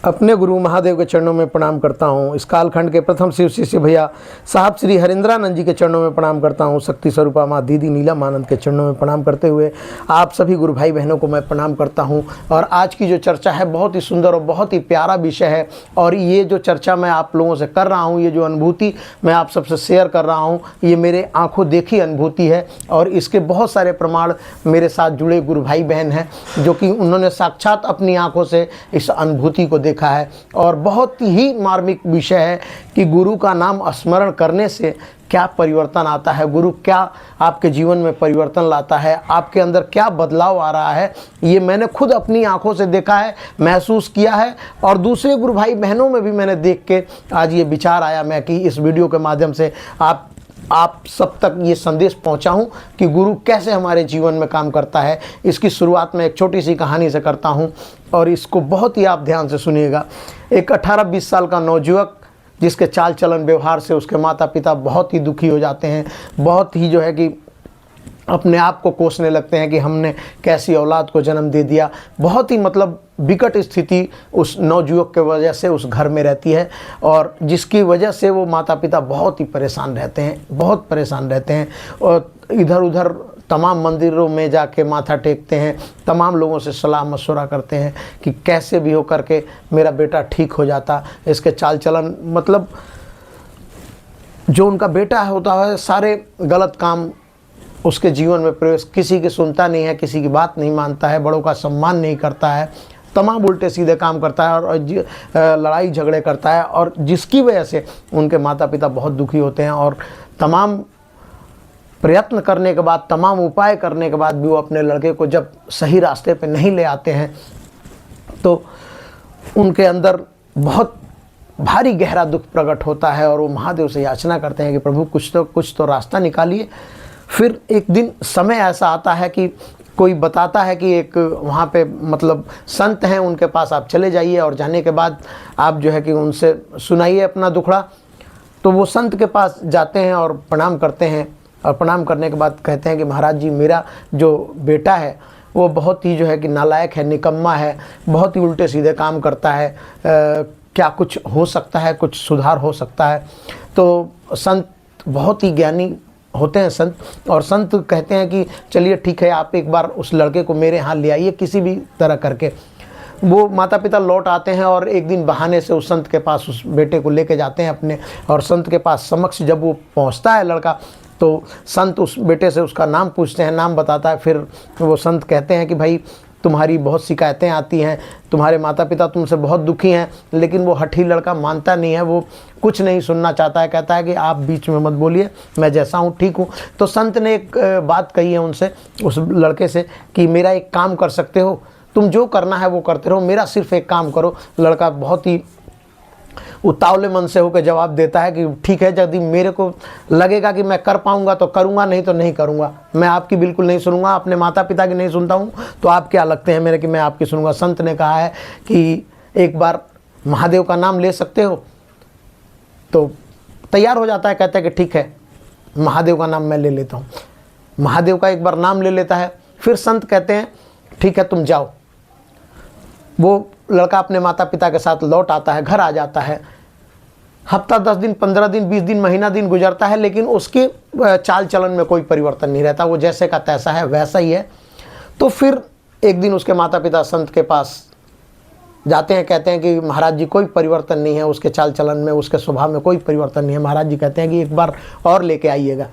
अपने गुरु महादेव के चरणों में प्रणाम करता हूँ। इस कालखंड के प्रथम शिव शिष्य भैया साहब श्री हरिंद्रानंद जी के चरणों में प्रणाम करता हूँ। शक्ति स्वरूपा माँ दीदी नीलम आनंद के चरणों में प्रणाम करते हुए आप सभी गुरु भाई बहनों को मैं प्रणाम करता हूँ। और आज की जो चर्चा है बहुत ही सुंदर और बहुत ही प्यारा विषय है। और ये जो चर्चा मैं आप लोगों से कर रहा हूँ, ये जो अनुभूति मैं आप सबसे शेयर कर रहा हूँ, ये मेरे आँखों देखी अनुभूति है। और इसके बहुत सारे प्रमाण मेरे साथ जुड़े गुरु भाई बहन हैं जो कि उन्होंने साक्षात अपनी आँखों से इस अनुभूति को देखा है। और बहुत ही मार्मिक विषय है कि गुरु का नाम स्मरण करने से क्या परिवर्तन आता है, गुरु क्या आपके जीवन में परिवर्तन लाता है, आपके अंदर क्या बदलाव आ रहा है। ये मैंने खुद अपनी आंखों से देखा है, महसूस किया है। और दूसरे गुरु भाई बहनों में भी मैंने देख के आज ये विचार आया मैं कि इस वीडियो के माध्यम से आप सब तक ये संदेश पहुंचाऊं कि गुरु कैसे हमारे जीवन में काम करता है। इसकी शुरुआत मैं एक छोटी सी कहानी से करता हूं और इसको बहुत ही आप ध्यान से सुनिएगा। एक 18-20 साल का नौजुवक जिसके चाल चलन व्यवहार से उसके माता पिता बहुत ही दुखी हो जाते हैं, बहुत ही जो है कि अपने आप को कोसने लगते हैं कि हमने कैसी औलाद को जन्म दे दिया। बहुत ही मतलब विकट स्थिति उस नवयुवक के वजह से उस घर में रहती है और जिसकी वजह से वो माता पिता बहुत ही परेशान रहते हैं, बहुत परेशान रहते हैं। और इधर उधर तमाम मंदिरों में जाके माथा टेकते हैं, तमाम लोगों से सलाह मशवरा करते हैं कि कैसे भी हो करके मेरा बेटा ठीक हो जाता। इसके चाल चलन मतलब जो उनका बेटा होता है सारे गलत काम उसके जीवन में प्रवेश, किसी की सुनता नहीं है, किसी की बात नहीं मानता है, बड़ों का सम्मान नहीं करता है, तमाम उल्टे सीधे काम करता है और लड़ाई झगड़े करता है। और जिसकी वजह से उनके माता पिता बहुत दुखी होते हैं। और तमाम प्रयत्न करने के बाद, तमाम उपाय करने के बाद भी वो अपने लड़के को जब सही रास्ते पे नहीं ले आते हैं तो उनके अंदर बहुत भारी गहरा दुख प्रकट होता है और वो महादेव से याचना करते हैं कि प्रभु कुछ तो रास्ता निकालिए। फिर एक दिन समय ऐसा आता है कि कोई बताता है कि एक वहाँ पे मतलब संत हैं, उनके पास आप चले जाइए और जाने के बाद आप जो है कि उनसे सुनाइए अपना दुखड़ा। तो वो संत के पास जाते हैं और प्रणाम करते हैं और प्रणाम करने के बाद कहते हैं कि महाराज जी, मेरा जो बेटा है वो बहुत ही जो है कि नालायक है, निकम्मा है, बहुत ही उल्टे सीधे काम करता है, क्या कुछ हो सकता है, कुछ सुधार हो सकता है। तो संत बहुत ही ज्ञानी होते हैं संत, और संत कहते हैं कि चलिए ठीक है, आप एक बार उस लड़के को मेरे यहाँ ले आइए किसी भी तरह करके। वो माता पिता लौट आते हैं और एक दिन बहाने से उस संत के पास उस बेटे को लेके जाते हैं अपने। और संत के पास समक्ष जब वो पहुँचता है लड़का तो संत उस बेटे से उसका नाम पूछते हैं, नाम बताता है। फिर वो संत कहते हैं कि भाई तुम्हारी बहुत शिकायतें आती हैं, तुम्हारे माता पिता तुमसे बहुत दुखी हैं, लेकिन वो हठी लड़का मानता नहीं है, वो कुछ नहीं सुनना चाहता है, कहता है कि आप बीच में मत बोलिए, मैं जैसा हूँ ठीक हूँ। तो संत ने एक बात कही है उनसे, उस लड़के से, कि मेरा एक काम कर सकते हो, तुम जो करना है वो करते रहो, मेरा सिर्फ एक काम करो। लड़का बहुत ही उतावले मन से होकर जवाब देता है कि ठीक है, यदि मेरे को लगेगा कि मैं कर पाऊंगा तो करूंगा, नहीं तो नहीं करूंगा। मैं आपकी बिल्कुल नहीं सुनूंगा, अपने माता पिता की नहीं सुनता हूं, तो आप क्या लगते हैं मेरे कि मैं आपकी सुनूंगा। संत ने कहा है कि एक बार महादेव का नाम ले सकते हो। तो तैयार हो जाता है, कहता है कि ठीक है, महादेव का नाम मैं ले लेता हूँ। महादेव का एक बार नाम ले लेता है। फिर संत कहते हैं ठीक है, तुम जाओ। वो लड़का अपने माता पिता के साथ लौट आता है, घर आ जाता है। हफ्ता 10 दिन, 15 दिन, 20 दिन, महीना दिन गुजरता है, लेकिन उसके चाल चलन में कोई परिवर्तन नहीं रहता, वो जैसे का तैसा है वैसा ही है। तो फिर एक दिन उसके माता पिता संत के पास जाते हैं, कहते हैं कि महाराज जी कोई परिवर्तन नहीं है, उसके चाल चलन में, उसके स्वभाव में कोई परिवर्तन नहीं है। महाराज जी कहते हैं कि एक बार और लेके आइएगा।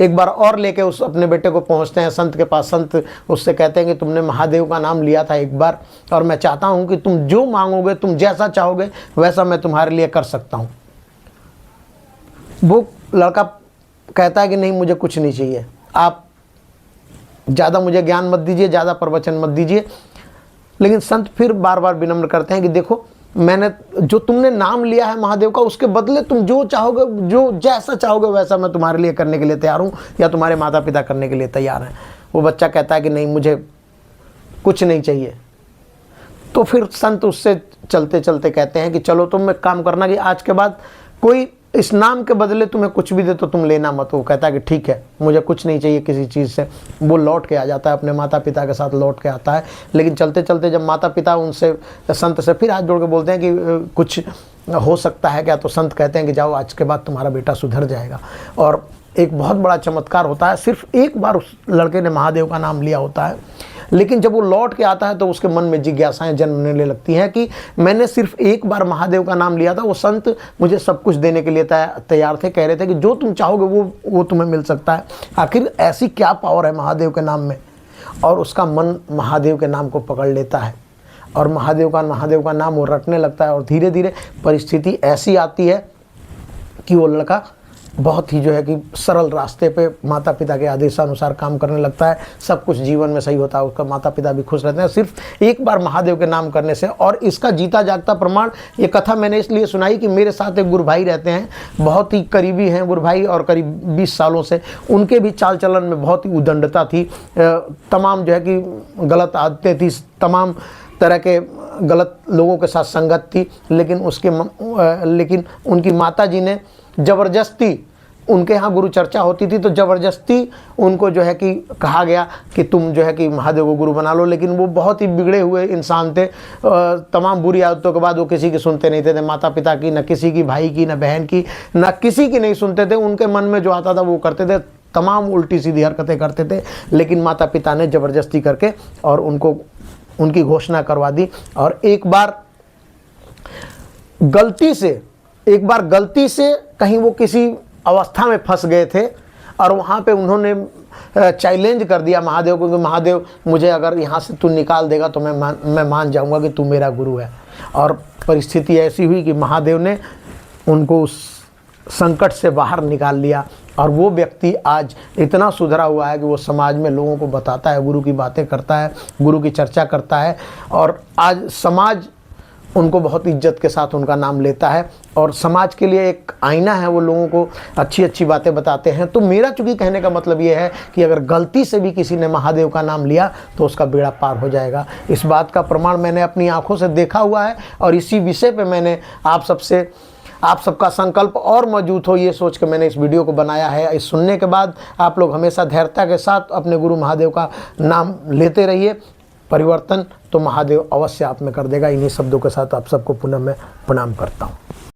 एक बार और लेके उस अपने बेटे को पहुंचते हैं संत के पास। संत उससे कहते हैं कि तुमने महादेव का नाम लिया था एक बार, और मैं चाहता हूं कि तुम जो मांगोगे, तुम जैसा चाहोगे वैसा मैं तुम्हारे लिए कर सकता हूं। वो लड़का कहता है कि नहीं, मुझे कुछ नहीं चाहिए, आप ज़्यादा मुझे ज्ञान मत दीजिए, ज़्यादा प्रवचन मत दीजिए। लेकिन संत फिर बार बार विनम्र करते हैं कि देखो, मैंने जो तुमने नाम लिया है महादेव का, उसके बदले तुम जो चाहोगे, जो जैसा चाहोगे वैसा मैं तुम्हारे लिए करने के लिए तैयार हूँ, या तुम्हारे माता पिता करने के लिए तैयार हैं। वो बच्चा कहता है कि नहीं, मुझे कुछ नहीं चाहिए। तो फिर संत उससे चलते चलते कहते हैं कि चलो तुम एक काम करना कि आज के बाद कोई इस नाम के बदले तुम्हें कुछ भी दे तो तुम लेना मत। वो कहता है कि ठीक है, मुझे कुछ नहीं चाहिए किसी चीज़ से। वो लौट के आ जाता है, अपने माता पिता के साथ लौट के आता है। लेकिन चलते चलते जब माता पिता उनसे, संत से फिर हाथ जोड़ के बोलते हैं कि कुछ हो सकता है क्या, तो संत कहते हैं कि जाओ, आज के बाद तुम्हारा बेटा सुधर जाएगा। और एक बहुत बड़ा चमत्कार होता है। सिर्फ एक बार उस लड़के ने महादेव का नाम लिया होता है, लेकिन जब वो लौट के आता है तो उसके मन में जिज्ञासाएं जन्मने लगती हैं कि मैंने सिर्फ एक बार महादेव का नाम लिया था, वो संत मुझे सब कुछ देने के लिए तैयार थे, कह रहे थे कि जो तुम चाहोगे वो तुम्हें मिल सकता है। आखिर ऐसी क्या पावर है महादेव के नाम में। और उसका मन महादेव के नाम को पकड़ लेता है और महादेव का नाम वो रटने लगता है। और धीरे धीरे परिस्थिति ऐसी आती है कि वो लड़का बहुत ही जो है कि सरल रास्ते पे माता पिता के आदेशानुसार काम करने लगता है। सब कुछ जीवन में सही होता है, उसका माता पिता भी खुश रहते हैं सिर्फ एक बार महादेव के नाम करने से। और इसका जीता जागता प्रमाण, ये कथा मैंने इसलिए सुनाई कि मेरे साथ एक गुरु भाई रहते हैं, बहुत ही करीबी हैं गुरु भाई, और करीब 20 सालों से उनके भी चाल चलन में बहुत ही उदंडता थी। तमाम जो है कि गलत आदतें थी, तमाम तरह के गलत लोगों के साथ संगत थी। लेकिन उनकी माता जी ने ज़बरदस्ती, उनके यहाँ गुरु चर्चा होती थी तो ज़बरदस्ती उनको जो है कि कहा गया कि तुम जो है कि महादेव को गुरु बना लो। लेकिन वो बहुत ही बिगड़े हुए इंसान थे। तमाम बुरी आदतों के बाद वो किसी की सुनते नहीं थे, माता पिता की, न किसी की, भाई की, न बहन की, न किसी की नहीं सुनते थे। उनके मन में जो आता था वो करते थे, तमाम उल्टी सीधी हरकतें करते थे। लेकिन माता पिता ने ज़बरदस्ती करके और उनको उनकी घोषणा करवा दी। और एक बार गलती से कहीं वो किसी अवस्था में फंस गए थे और वहाँ पे उन्होंने चैलेंज कर दिया महादेव को कि महादेव, मुझे अगर यहाँ से तू निकाल देगा तो मैं मान जाऊँगा कि तू मेरा गुरु है। और परिस्थिति ऐसी हुई कि महादेव ने उनको उस संकट से बाहर निकाल लिया। और वो व्यक्ति आज इतना सुधरा हुआ है कि वो समाज में लोगों को बताता है, गुरु की बातें करता है, गुरु की चर्चा करता है। और आज समाज उनको बहुत इज्जत के साथ उनका नाम लेता है और समाज के लिए एक आईना है, वो लोगों को अच्छी अच्छी बातें बताते हैं। तो मेरा चूँकि कहने का मतलब ये है कि अगर गलती से भी किसी ने महादेव का नाम लिया तो उसका बेड़ा पार हो जाएगा। इस बात का प्रमाण मैंने अपनी आंखों से देखा हुआ है। और इसी विषय पे मैंने आप सबका संकल्प और मौजूद हो ये सोच के मैंने इस वीडियो को बनाया है। इस सुनने के बाद आप लोग हमेशा धैर्यता के साथ अपने गुरु महादेव का नाम लेते रहिए। परिवर्तन तो महादेव अवश्य आप में कर देगा। इन्हीं शब्दों के साथ आप सबको पुनः मैं प्रणाम करता हूँ।